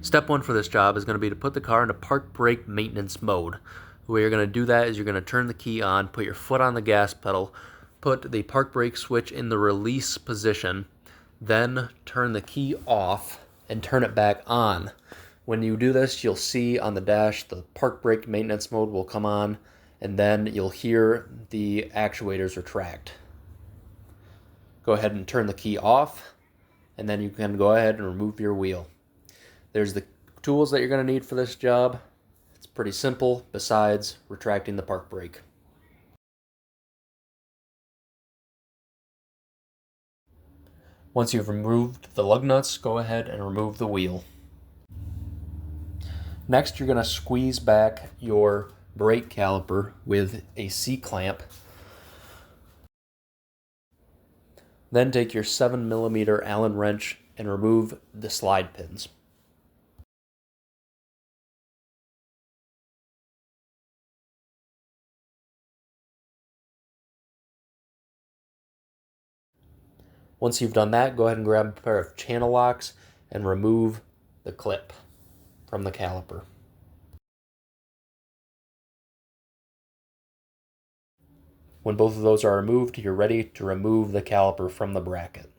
Step one for this job is going to be to put the car into park brake maintenance mode. The way you're going to do that is you're going to turn the key on, put your foot on the gas pedal, put the park brake switch in the release position, then turn the key off and turn it back on. When you do this, you'll see on the dash the park brake maintenance mode will come on, and then you'll hear the actuators retract. Go ahead and turn the key off, and then you can go ahead and remove your wheel. There's the tools that you're going to need for this job. It's pretty simple, besides retracting the park brake. Once you've removed the lug nuts, go ahead and remove the wheel. Next, you're going to squeeze back your brake caliper with a C-clamp. Then take your 7mm Allen wrench and remove the slide pins. Once you've done that, go ahead and grab a pair of channel locks and remove the clip from the caliper. When both of those are removed, you're ready to remove the caliper from the bracket.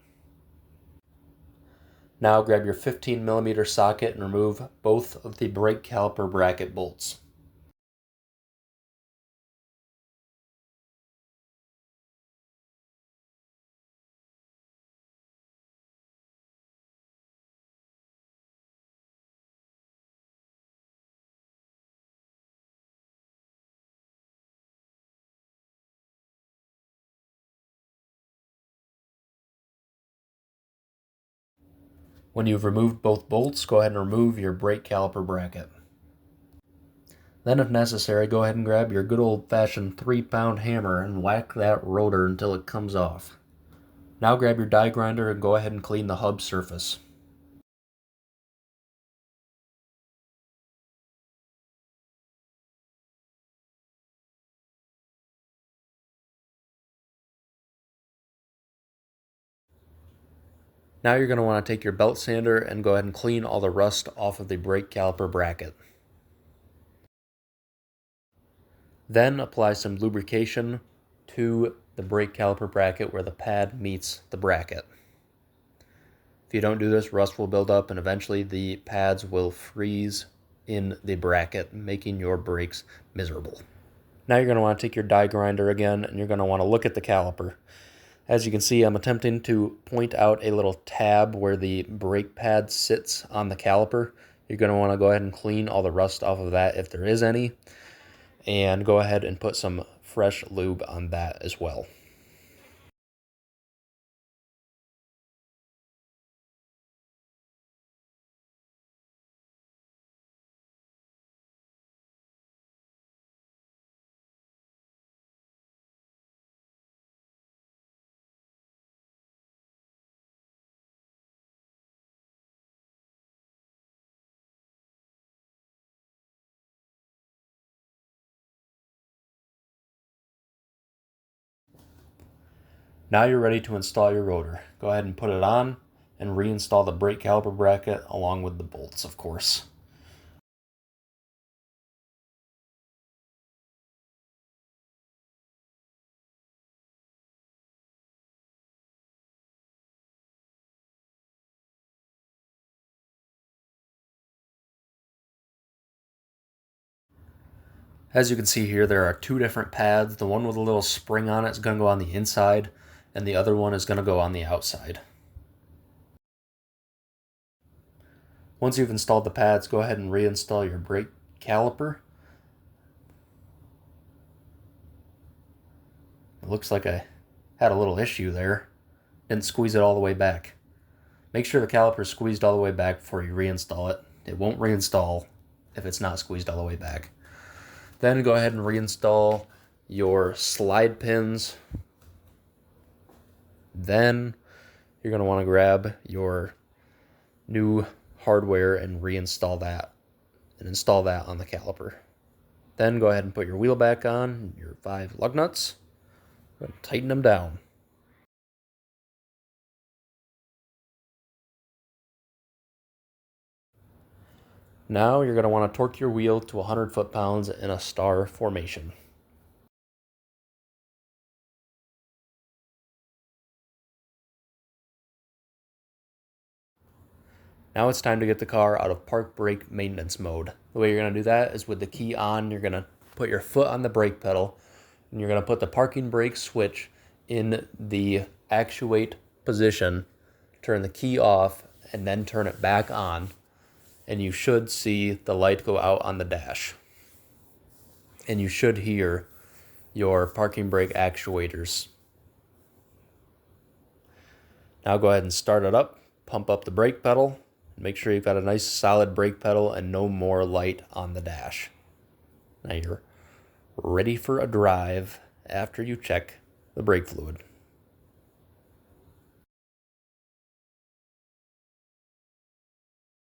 Now grab your 15mm socket and remove both of the brake caliper bracket bolts. When you've removed both bolts, go ahead and remove your brake caliper bracket. Then, if necessary, go ahead and grab your good old-fashioned 3-pound hammer and whack that rotor until it comes off. Now grab your die grinder and go ahead and clean the hub surface. Now you're going to want to take your belt sander and go ahead and clean all the rust off of the brake caliper bracket. Then apply some lubrication to the brake caliper bracket where the pad meets the bracket. If you don't do this, rust will build up and eventually the pads will freeze in the bracket, making your brakes miserable. Now you're going to want to take your die grinder again and you're going to want to look at the caliper. As you can see, I'm attempting to point out a little tab where the brake pad sits on the caliper. You're going to want to go ahead and clean all the rust off of that if there is any, and go ahead and put some fresh lube on that as well. Now you're ready to install your rotor. Go ahead and put it on and reinstall the brake caliper bracket along with the bolts, of course. As you can see here, there are two different pads. The one with a little spring on it is going to go on the inside, and the other one is going to go on the outside. Once you've installed the pads, go ahead and reinstall your brake caliper. It looks like I had a little issue there. Didn't squeeze it all the way back. Make sure the caliper is squeezed all the way back before you reinstall it. It won't reinstall if it's not squeezed all the way back. Then go ahead and reinstall your slide pins. Then you're going to want to grab your new hardware and reinstall that and install that on the caliper. Then go ahead and put your wheel back on, your 5 lug nuts, and tighten them down. Now you're going to want to torque your wheel to 100 foot-pounds in a star formation. Now it's time to get the car out of park brake maintenance mode. The way you're going to do that is with the key on, you're going to put your foot on the brake pedal, and you're going to put the parking brake switch in the actuate position, turn the key off, and then turn it back on, and you should see the light go out on the dash. And you should hear your parking brake actuators. Now go ahead and start it up, pump up the brake pedal, and make sure you've got a nice solid brake pedal and no more light on the dash. Now you're ready for a drive after you check the brake fluid.